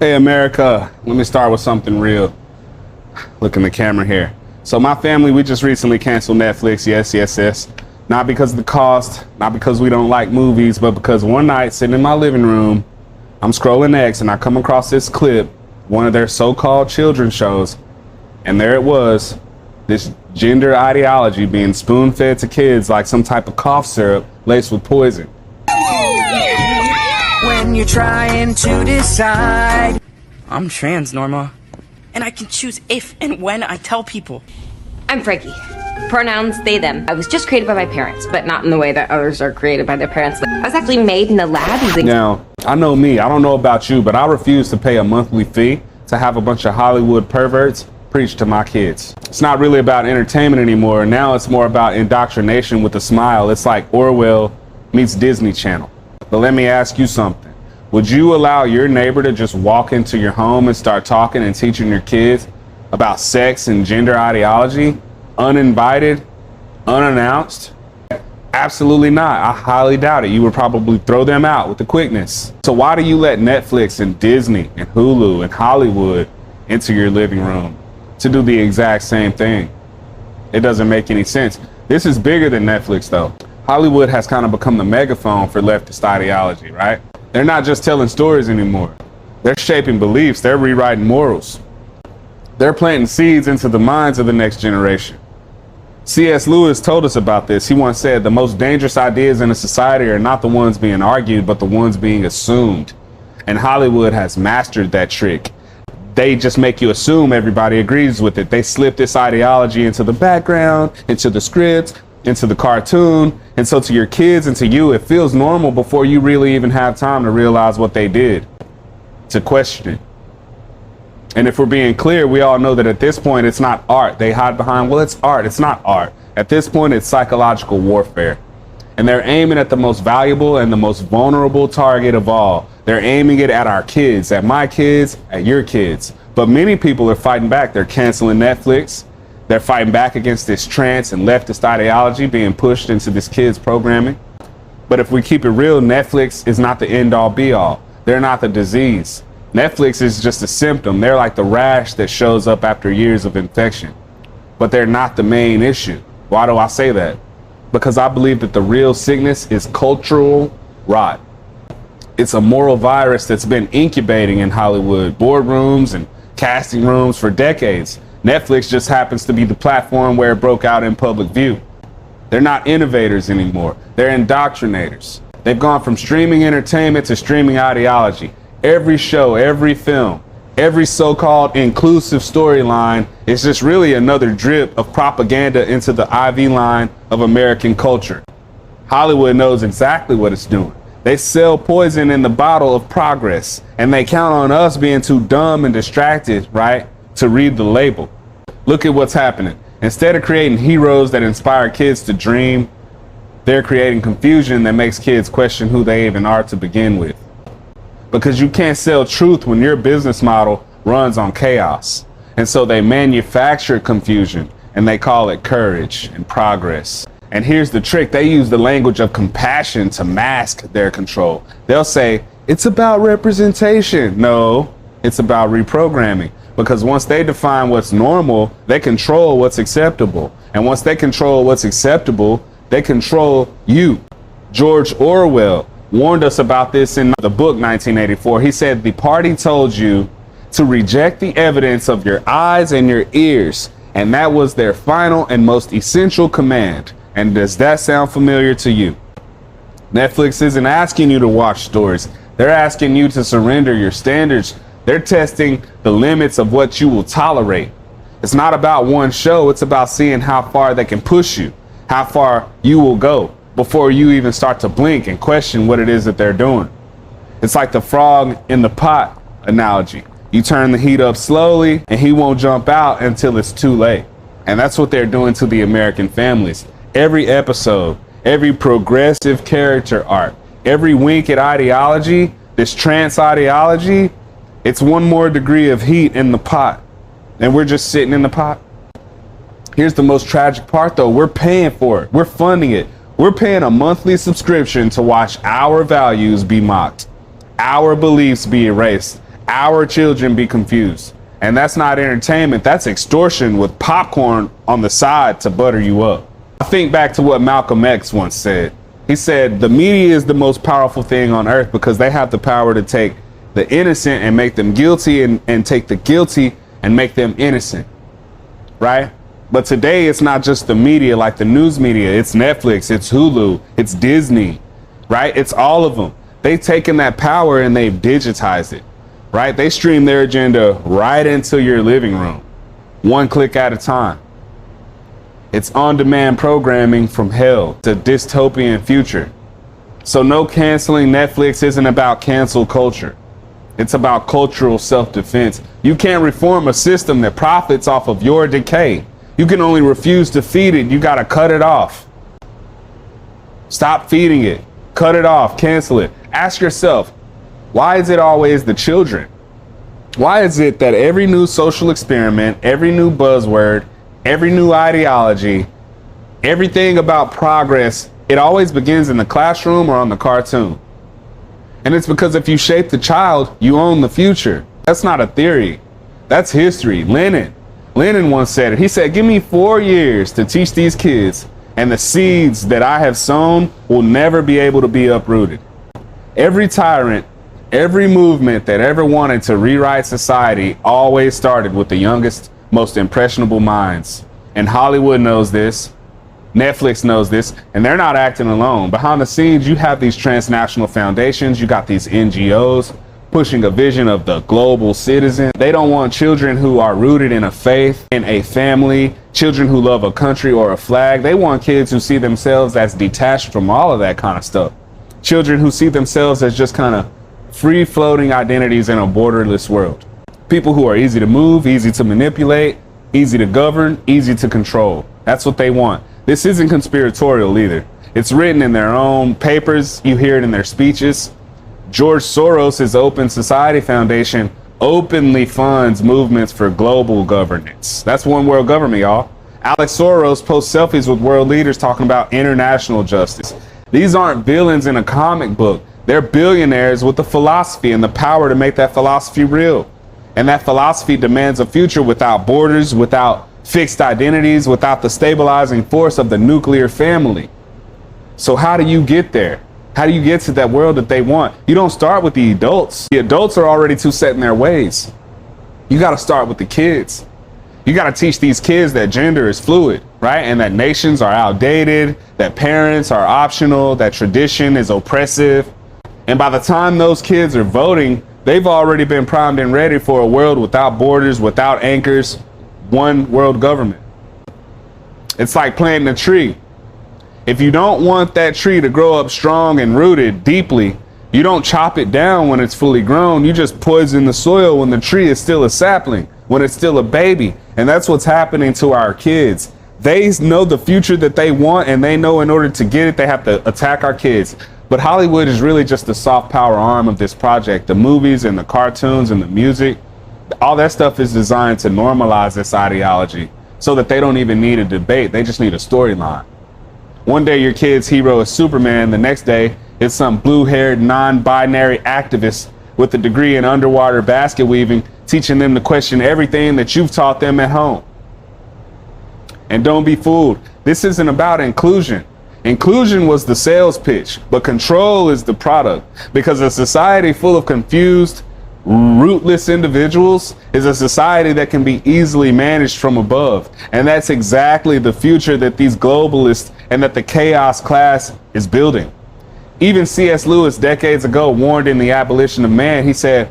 Hey America, let me start with something real. Look in the camera here. So my family, we just recently canceled Netflix. Yes. Not because of the cost, not because we don't like movies, but because one night sitting in my living room, I'm scrolling X and I come across this clip, one of their so-called children's shows, and there it was, this gender ideology being spoon-fed to kids like some type of cough syrup laced with poison. When you're trying to decide, I'm trans, Norma, and I can choose if and when I tell people. I'm Frankie. Pronouns they, them. I was just created by my parents, but not in the way that others are created by their parents. I was actually made in a lab using... Now, I know me, I don't know about you, but I refuse to pay a monthly fee to have a bunch of Hollywood perverts preach to my kids. It's not really about entertainment anymore. Now it's more about indoctrination with a smile. It's like Orwell meets Disney Channel. But let me ask you something. Would you allow your neighbor to just walk into your home and start talking and teaching your kids about sex and gender ideology, uninvited, unannounced? Absolutely not. I highly doubt it. You would probably throw them out with the quickness. So why do you let Netflix and Disney and Hulu and Hollywood into your living room to do the exact same thing? It doesn't make any sense. This is bigger than Netflix though. Hollywood has kind of become the megaphone for leftist ideology, right? They're not just telling stories anymore. They're shaping beliefs. They're rewriting morals. They're planting seeds into the minds of the next generation. C.S. Lewis told us about this. He once said the most dangerous ideas in a society are not the ones being argued, but the ones being assumed. And Hollywood has mastered that trick. They just make you assume everybody agrees with it. They slip this ideology into the background, into the script, into the cartoon, and so to your kids and to you, it feels normal before you really even have time to realize what they did, to question it. And if we're being clear, we all know that at this point, it's not art. They hide behind, well, it's art. It's not art. At this point, it's psychological warfare. And they're aiming at the most valuable and the most vulnerable target of all. They're aiming it at our kids, at my kids, at your kids. But many people are fighting back. They're canceling Netflix. They're fighting back against this trans and leftist ideology being pushed into this kids' programming. But if we keep it real, Netflix is not the end-all be-all. They're not the disease. Netflix is just a symptom. They're like the rash that shows up after years of infection. But they're not the main issue. Why do I say that? Because I believe that the real sickness is cultural rot. It's a moral virus that's been incubating in Hollywood boardrooms and casting rooms for decades. Netflix just happens to be the platform where it broke out in public view. They're not innovators anymore. They're indoctrinators. They've gone from streaming entertainment to streaming ideology. Every show, every film, every so-called inclusive storyline is just really another drip of propaganda into the IV line of American culture. Hollywood knows exactly what it's doing. They sell poison in the bottle of progress, and they count on us being too dumb and distracted, right, to read the label. Look at what's happening. Instead of creating heroes that inspire kids to dream, they're creating confusion that makes kids question who they even are to begin with. Because you can't sell truth when your business model runs on chaos. And so they manufacture confusion and they call it courage and progress. And here's the trick. They use the language of compassion to mask their control. They'll say, it's about representation. No, it's about reprogramming. Because once they define what's normal, they control what's acceptable. And once they control what's acceptable, they control you. George Orwell warned us about this in the book 1984. He said, the party told you to reject the evidence of your eyes and your ears. And that was their final and most essential command. And does that sound familiar to you? Netflix isn't asking you to watch stories. They're asking you to surrender your standards. They're testing the limits of what you will tolerate. It's not about one show. It's about seeing how far they can push you, how far you will go before you even start to blink and question what it is that they're doing. It's like the frog in the pot analogy. You turn the heat up slowly and he won't jump out until it's too late. And that's what they're doing to the American families. Every episode, every progressive character arc, every wink at ideology, this trans ideology, it's one more degree of heat in the pot. And we're just sitting in the pot. Here's the most tragic part though. We're paying for it. We're funding it. We're paying a monthly subscription to watch our values be mocked, our beliefs be erased, our children be confused. And that's not entertainment, that's extortion with popcorn on the side to butter you up. I think back to what Malcolm X once said. He said, the media is the most powerful thing on earth because they have the power to take the innocent and make them guilty, and take the guilty and make them innocent, right? But today it's not just the media, like the news media. It's Netflix, it's Hulu, it's Disney, right? It's all of them. They've taken that power and they've digitized it, right? They stream their agenda right into your living room, one click at a time. It's on-demand programming from hell to dystopian future. So no canceling Netflix isn't about cancel culture. It's about cultural self-defense. You can't reform a system that profits off of your decay. You can only refuse to feed it. You got to cut it off. Stop feeding it. Cut it off. Cancel it. Ask yourself, why is it always the children? Why is it that every new social experiment, every new buzzword, every new ideology, everything about progress, it always begins in the classroom or on the cartoon? And it's because if you shape the child, you own the future. That's not a theory. That's history. Lenin once said it. He said, give me 4 years to teach these kids, and the seeds that I have sown will never be able to be uprooted. Every tyrant, every movement that ever wanted to rewrite society always started with the youngest, most impressionable minds. And Hollywood knows this. Netflix knows this, and they're not acting alone. Behind the scenes, you have these transnational foundations. You got these NGOs pushing a vision of the global citizen. They don't want children who are rooted in a faith, in a family, children who love a country or a flag. They want kids who see themselves as detached from all of that kind of stuff. Children who see themselves as just kind of free-floating identities in a borderless world. People who are easy to move, easy to manipulate, easy to govern, easy to control. That's what they want. This isn't conspiratorial either. It's written in their own papers. You hear it in their speeches. George Soros' Open Society Foundation openly funds movements for global governance. That's one world government, y'all. Alex Soros posts selfies with world leaders talking about international justice. These aren't villains in a comic book. They're billionaires with the philosophy and the power to make that philosophy real. And that philosophy demands a future without borders, without fixed identities, without the stabilizing force of the nuclear family. So how do you get there? How do you get to that world that they want? You don't start with the adults. The adults are already too set in their ways. You got to start with the kids. You got to teach these kids that gender is fluid, right? And that nations are outdated, that parents are optional, that tradition is oppressive. And by the time those kids are voting, they've already been primed and ready for a world without borders, without anchors, one world government. It's like planting a tree. If you don't want that tree to grow up strong and rooted deeply, you don't chop it down when it's fully grown. You just poison the soil when the tree is still a sapling, when it's still a baby. And that's what's happening to our kids. They know the future that they want, and they know in order to get it, they have to attack our kids. But Hollywood is really just the soft power arm of this project. The movies and the cartoons and the music, all that stuff is designed to normalize this ideology so that they don't even need a debate. They just need a storyline. One day your kid's hero is Superman. The next day it's some blue-haired, non-binary activist with a degree in underwater basket weaving, teaching them to question everything that you've taught them at home. And don't be fooled. This isn't about inclusion. Inclusion was the sales pitch, but control is the product. Because a society full of confused, rootless individuals is a society that can be easily managed from above. And that's exactly the future that these globalists and that the chaos class is building. Even C.S. Lewis decades ago warned in The Abolition of Man. He said,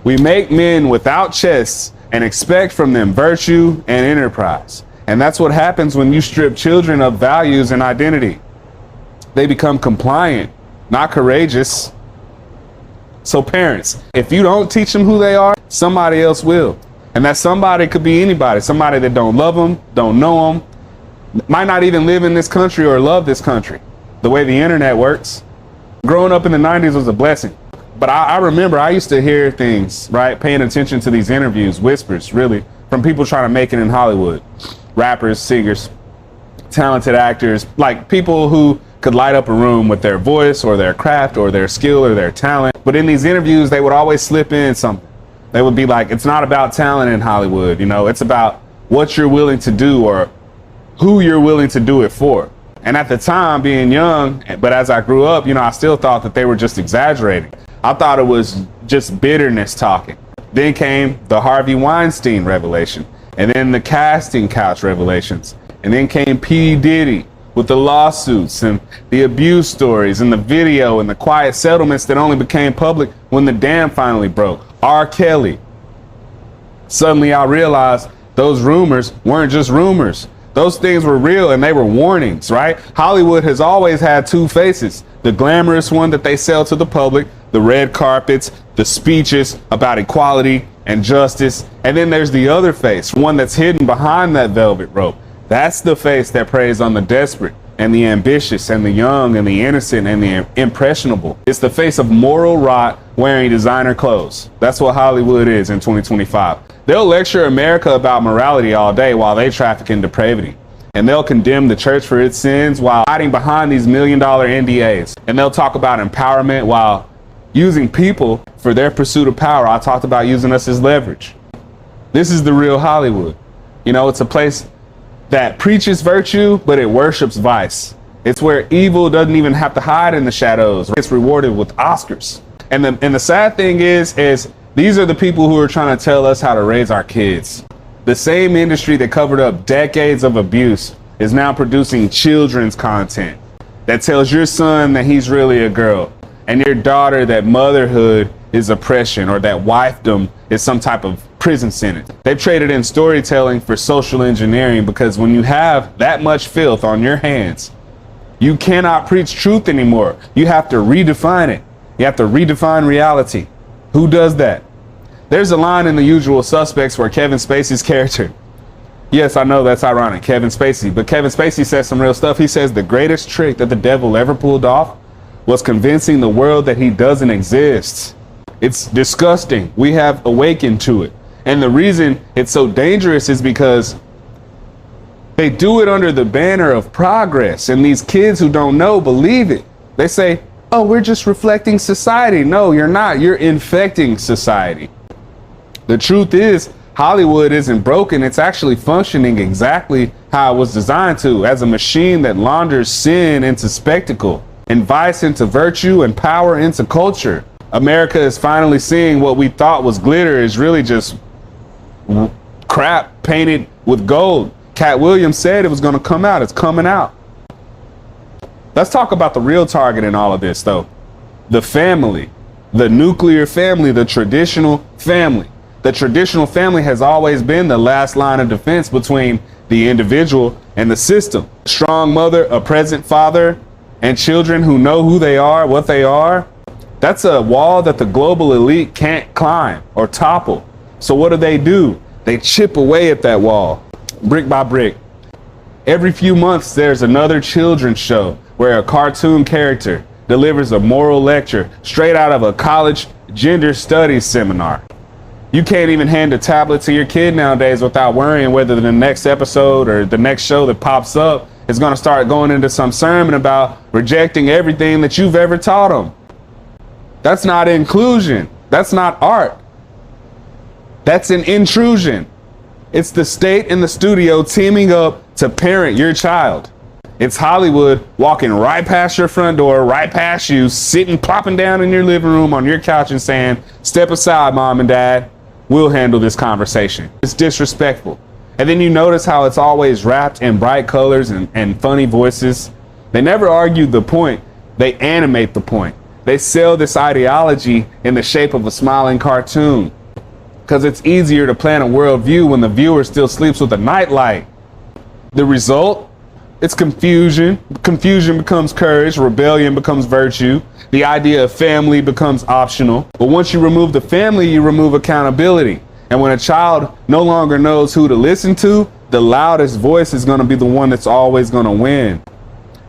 "We make men without chests and expect from them virtue and enterprise." And that's what happens when you strip children of values and identity. They become compliant, not courageous. So parents, if you don't teach them who they are, somebody else will. And that somebody could be anybody. Somebody that don't love them, don't know them, might not even live in this country or love this country. The way the internet works. Growing up in the 90s was a blessing. But I remember I used to hear things, right? Paying attention to these interviews, whispers, really, from people trying to make it in Hollywood. Rappers, singers, talented actors, like people who could light up a room with their voice or their craft or their skill or their talent. But in these interviews, they would always slip in something. They would be like, it's not about talent in Hollywood, you know, it's about what you're willing to do or who you're willing to do it for. And at the time, being young, but as I grew up, you know, I still thought that they were just exaggerating. I thought it was just bitterness talking. Then came the Harvey Weinstein revelation, and then the casting couch revelations, and then came P. Diddy with the lawsuits and the abuse stories and the video and the quiet settlements that only became public when the dam finally broke. R. Kelly. Suddenly I realized those rumors weren't just rumors. Those things were real and they were warnings, right? Hollywood has always had two faces. The glamorous one that they sell to the public, the red carpets, the speeches about equality and justice. And then there's the other face, one that's hidden behind that velvet rope. That's the face that preys on the desperate and the ambitious and the young and the innocent and the impressionable. It's the face of moral rot wearing designer clothes. That's what Hollywood is in 2025. They'll lecture America about morality all day while they traffic in depravity. And they'll condemn the church for its sins while hiding behind these $1 million NDAs. And they'll talk about empowerment while using people for their pursuit of power. I talked about using us as leverage. This is the real Hollywood. You know, it's a place that preaches virtue, but it worships vice. It's where evil doesn't even have to hide in the shadows. It's rewarded with Oscars. And the sad thing is these are the people who are trying to tell us how to raise our kids. The same industry that covered up decades of abuse is now producing children's content that tells your son that he's really a girl, and your daughter that motherhood is oppression, or that wifedom is some type of prison sentence. They've traded in storytelling for social engineering, because when you have that much filth on your hands, you cannot preach truth anymore. You have to redefine it. You have to redefine reality. Who does that? There's a line in The Usual Suspects where Kevin Spacey's character, yes, I know that's ironic, Kevin Spacey, but Kevin Spacey says some real stuff. He says the greatest trick that the devil ever pulled off was convincing the world that he doesn't exist. It's disgusting. We have awakened to it. And the reason it's so dangerous is because they do it under the banner of progress. And these kids who don't know believe it. They say, oh, we're just reflecting society. No, you're not. You're infecting society. The truth is, Hollywood isn't broken. It's actually functioning exactly how it was designed to, as a machine that launders sin into spectacle and vice into virtue and power into culture. America is finally seeing what we thought was glitter is really just crap painted with gold. Cat Williams said it was going to come out. It's coming out. Let's talk about the real target in all of this, though. The family, the nuclear family, the traditional family. The traditional family has always been the last line of defense between the individual and the system. A strong mother, a present father, and children who know who they are, what they are. That's a wall that the global elite can't climb or topple. So what do? They chip away at that wall, brick by brick. Every few months, there's another children's show where a cartoon character delivers a moral lecture straight out of a college gender studies seminar. You can't even hand a tablet to your kid nowadays without worrying whether the next episode or the next show that pops up is going to start going into some sermon about rejecting everything that you've ever taught them. That's not inclusion. That's not art. That's an intrusion. It's the state and the studio teaming up to parent your child. It's Hollywood walking right past your front door, right past you, sitting, plopping down in your living room on your couch and saying, step aside, mom and dad. We'll handle this conversation. It's disrespectful. And then you notice how it's always wrapped in bright colors and funny voices. They never argue the point. They animate the point. They sell this ideology in the shape of a smiling cartoon, because it's easier to plant a worldview when the viewer still sleeps with a nightlight. The result? It's confusion. Confusion becomes courage. Rebellion becomes virtue. The idea of family becomes optional. But once you remove the family, you remove accountability. And when a child no longer knows who to listen to, the loudest voice is going to be the one that's always going to win.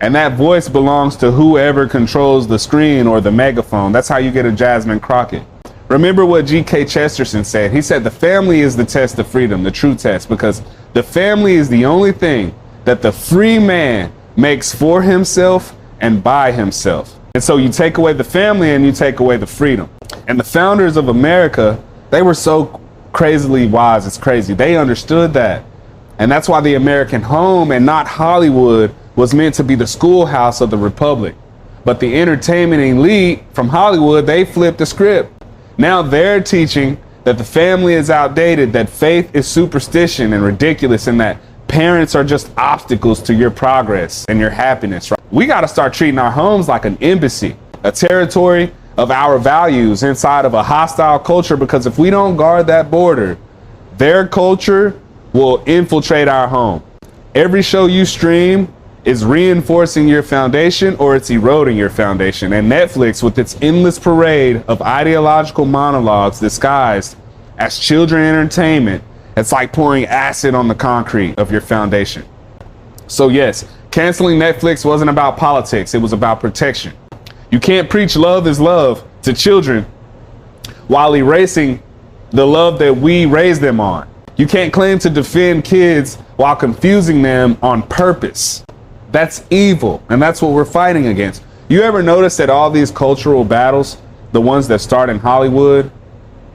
And that voice belongs to whoever controls the screen or the megaphone. That's how you get a Jasmine Crockett. Remember what G.K. Chesterton said. He said the family is the test of freedom, the true test, because the family is the only thing that the free man makes for himself and by himself. And so you take away the family and you take away the freedom. And the founders of America, They were so crazily wise, it's crazy. They understood that. And that's why the American home and not Hollywood was meant to be the schoolhouse of the Republic. But the entertainment elite from Hollywood, they flipped the script. Now they're teaching that the family is outdated, that faith is superstition and ridiculous, and that parents are just obstacles to your progress and your happiness. Right? We got to start treating our homes like an embassy, a territory of our values inside of a hostile culture, because if we don't guard that border, their culture will infiltrate our home. Every show you stream is reinforcing your foundation or it's eroding your foundation. And Netflix, with its endless parade of ideological monologues disguised as children entertainment, it's like pouring acid on the concrete of your foundation. So yes, canceling Netflix wasn't about politics, it was about protection. You can't preach love is love to children while erasing the love that we raised them on. You can't claim to defend kids while confusing them on purpose. That's evil, and that's what we're fighting against. You ever notice that all these cultural battles, the ones that start in Hollywood,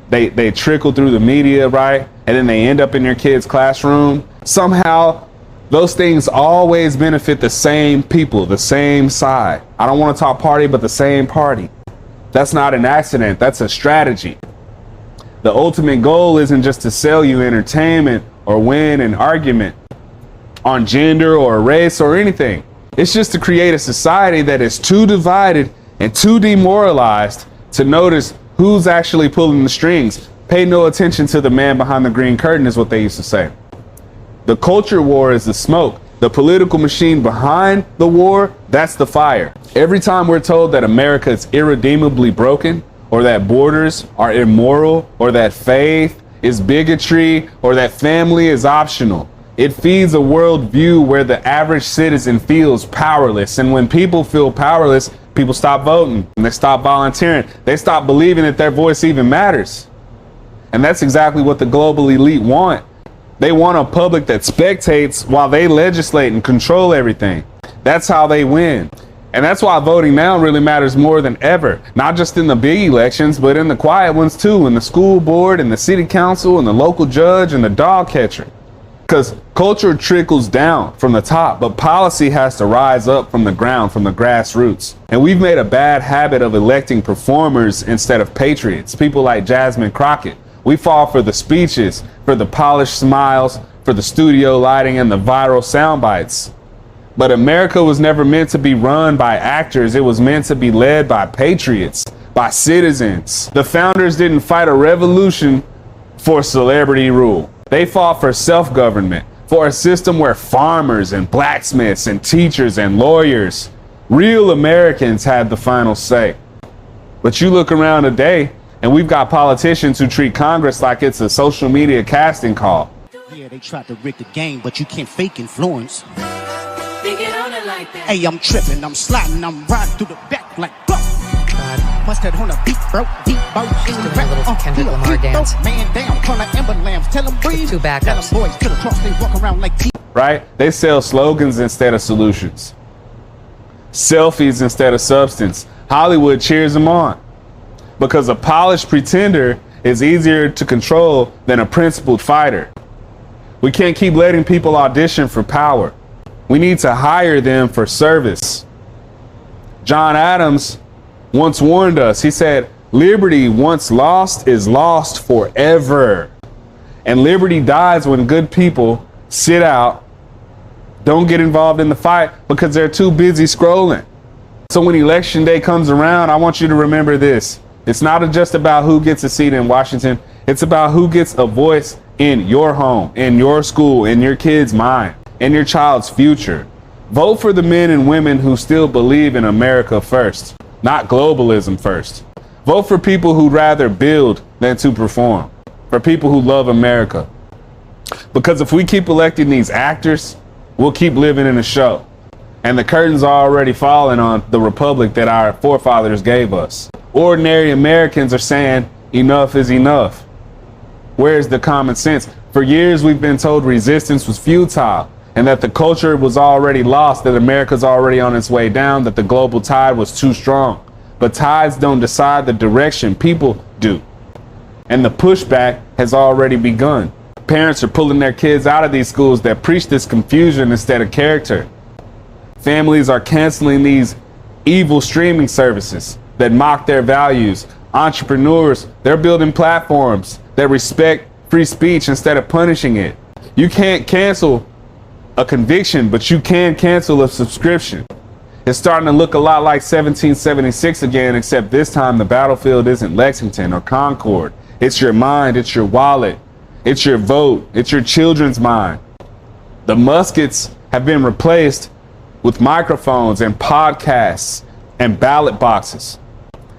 they trickle through the media, right? And then they end up in your kid's classroom. Somehow, those things always benefit the same people, the same side. I don't want to talk party, but the same party. That's not an accident, that's a strategy. The ultimate goal isn't just to sell you entertainment or win an argument on gender or race or anything. It's just to create a society that is too divided and too demoralized to notice who's actually pulling the strings. Pay no attention to the man behind the green curtain is what they used to say. The culture war is the smoke. The political machine behind the war, that's the fire. Every time we're told that America is irredeemably broken, or that borders are immoral, or that faith is bigotry, or that family is optional, it feeds a worldview where the average citizen feels powerless. And when people feel powerless, people stop voting and they stop volunteering. They stop believing that their voice even matters. And that's exactly what the global elite want. They want a public that spectates while they legislate and control everything. That's how they win. And that's why voting now really matters more than ever. Not just in the big elections, but in the quiet ones too, in the school board and the city council and the local judge and the dog catcher. Because culture trickles down from the top, but policy has to rise up from the ground, from the grassroots. And we've made a bad habit of electing performers instead of patriots. People like Jasmine Crockett. We fall for the speeches, for the polished smiles, for the studio lighting and the viral sound bites. But America was never meant to be run by actors. It was meant to be led by patriots, by citizens. The founders didn't fight a revolution for celebrity rule. They fought for self-government, for a system where farmers and blacksmiths and teachers and lawyers, real Americans, had the final say. But you look around today, and we've got politicians who treat Congress like it's a social media casting call. Yeah, they tried to rig the game, but you can't fake influence. Hey, I'm tripping, I'm sliding, I'm riding through the back like go. Must have on a beat, bro, deep boat in the rap. Kendrick Lamar dance. Man down, call like Ember Lambs, tell them breathe. Two backups. Tell them boys to the cross, they walk around like T. Right? They sell slogans instead of solutions. Selfies instead of substance. Hollywood cheers them on. Because a polished pretender is easier to control than a principled fighter. We can't keep letting people audition for power. We need to hire them for service. John Adams once warned us. He said, liberty once lost is lost forever. And liberty dies when good people sit out, don't get involved in the fight because they're too busy scrolling. So when election day comes around, I want you to remember this. It's not just about who gets a seat in Washington. It's about who gets a voice in your home, in your school, in your kid's mind, in your child's future. Vote for the men and women who still believe in America first, not globalism first. Vote for people who'd rather build than to perform, for people who love America. Because if we keep electing these actors, we'll keep living in a show. And the curtain's already falling on the republic that our forefathers gave us. Ordinary Americans are saying enough is enough. Where's the common sense? For years we've been told resistance was futile and that the culture was already lost, that America's already on its way down, that the global tide was too strong. But tides don't decide the direction, people do. and the pushback has already begun. Parents are pulling their kids out of these schools that preach this confusion instead of character. Families are canceling these evil streaming services that mock their values. Entrepreneurs, they're building platforms that respect free speech instead of punishing it. You can't cancel a conviction, but you can cancel a subscription. It's starting to look a lot like 1776 again, except this time the battlefield isn't Lexington or Concord. It's your mind, it's your wallet, it's your vote, it's your children's mind. The muskets have been replaced with microphones and podcasts and ballot boxes.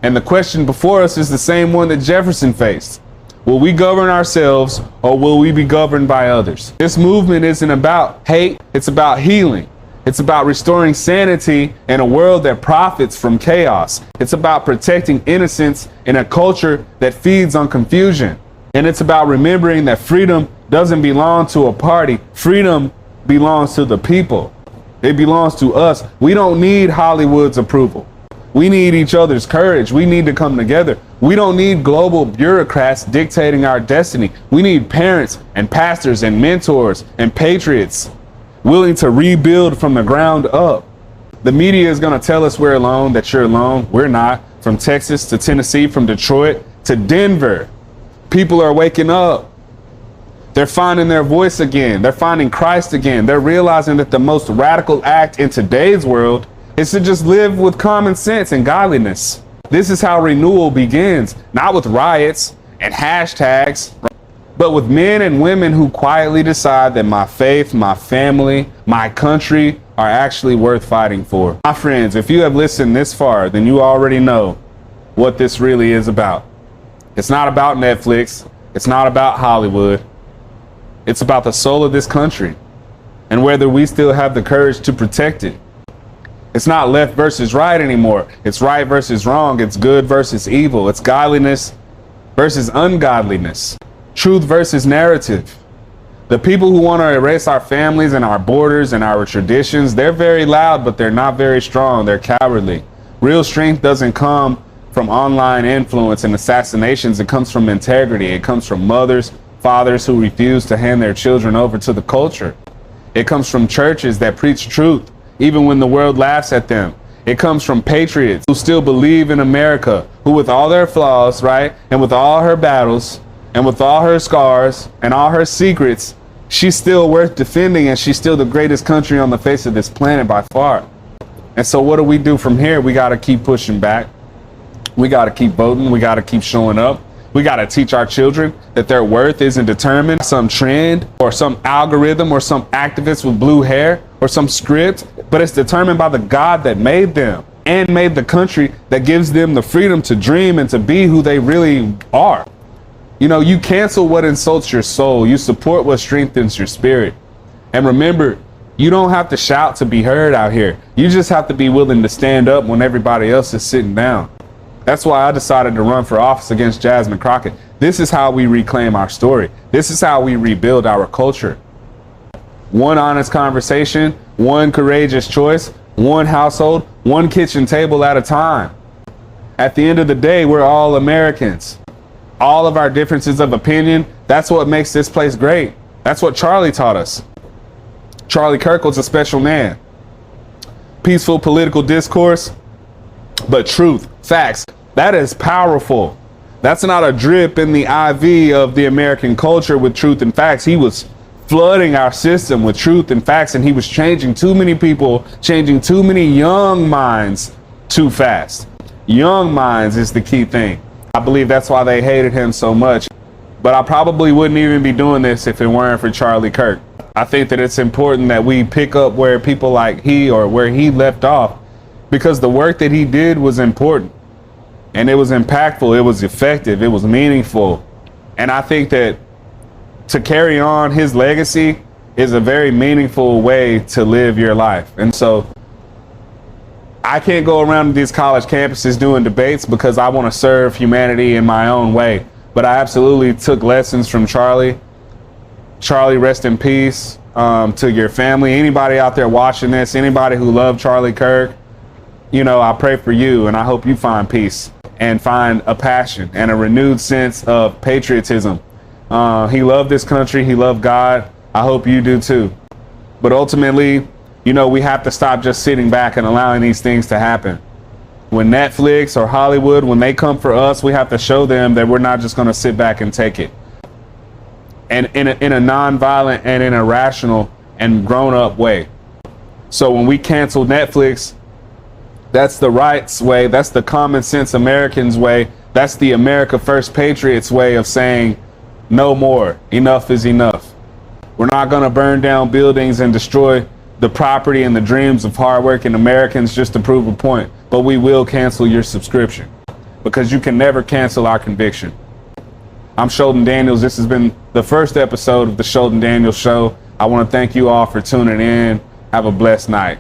And the question before us is the same one that Jefferson faced. Will we govern ourselves or will we be governed by others? This movement isn't about hate, it's about healing. It's about restoring sanity in a world that profits from chaos. It's about protecting innocence in a culture that feeds on confusion. And it's about remembering that freedom doesn't belong to a party. Freedom belongs to the people. It belongs to us. We don't need Hollywood's approval. We need each other's courage. We need to come together. We don't need global bureaucrats dictating our destiny. We need parents and pastors and mentors and patriots willing to rebuild from the ground up. The media is going to tell us we're alone, that you're alone. We're not. From Texas to Tennessee, from Detroit to Denver, people are waking up. They're finding their voice again. They're finding Christ again. They're realizing that the most radical act in today's world is to just live with common sense and godliness. This is how renewal begins, not with riots and hashtags, but with men and women who quietly decide that my faith, my family, my country are actually worth fighting for. My friends, if you have listened this far, then you already know what this really is about. It's not about Netflix. It's not about Hollywood. It's about the soul of this country and whether we still have the courage to protect it. It's not left versus right anymore. It's right versus wrong. It's good versus evil. It's godliness versus ungodliness. Truth versus narrative. The people who want to erase our families and our borders and our traditions, they're very loud, but they're not very strong. They're cowardly. Real strength doesn't come from online influence and assassinations. It comes from integrity. It comes from mothers, fathers who refuse to hand their children over to the culture. It comes from churches that preach truth, even when the world laughs at them. It comes from patriots who still believe in America, who with all their flaws, right, and with all her battles, and with all her scars and all her secrets, she's still worth defending, and she's still the greatest country on the face of this planet by far. And so what do we do from here? We got to keep pushing back. We got to keep voting. We got to keep showing up. We got to teach our children that their worth isn't determined by some trend or some algorithm or some activist with blue hair or some script, but it's determined by the God that made them and made the country that gives them the freedom to dream and to be who they really are. You know, you cancel what insults your soul. You support what strengthens your spirit. And remember, you don't have to shout to be heard out here. You just have to be willing to stand up when everybody else is sitting down. That's why I decided to run for office against Jasmine Crockett. This is how we reclaim our story. This is how we rebuild our culture. One honest conversation, one courageous choice, one household, one kitchen table at a time. At the end of the day, we're all Americans. All of our differences of opinion, that's what makes this place great. That's what Charlie taught us. Charlie Kirk was a special man. Peaceful political discourse, but truth, facts, that is powerful. That's not a drip in the IV of the American culture with truth and facts. He was flooding our system with truth and facts, and he was changing too many people, changing too many young minds too fast. Young minds is the key thing. I believe that's why they hated him so much. But I probably wouldn't even be doing this if it weren't for Charlie Kirk. I think that it's important that we pick up where people like he or where he left off, because the work that he did was important and it was impactful. It was effective. It was meaningful. And I think that to carry on his legacy is a very meaningful way to live your life. And so I can't go around these college campuses doing debates because I want to serve humanity in my own way. But I absolutely took lessons from Charlie. Charlie, rest in peace to your family. Anybody out there watching this, anybody who loved Charlie Kirk, you know, I pray for you and I hope you find peace. and find a passion and a renewed sense of patriotism. He loved this country. He loved God. I hope you do too. But ultimately, you know, we have to stop just sitting back and allowing these things to happen. When Netflix or Hollywood, when they come for us, we have to show them that we're not just going to sit back and take it. And in a non-violent and in a rational and grown-up way. So when we cancel Netflix, that's the rights way. That's the common sense Americans way. That's the America First Patriots way of saying no more. Enough is enough. We're not going to burn down buildings and destroy the property and the dreams of hardworking Americans just to prove a point. But we will cancel your subscription because you can never cancel our conviction. I'm Sholdon Daniels. This has been the first episode of the Sholdon Daniels Show. I want to thank you all for tuning in. Have a blessed night.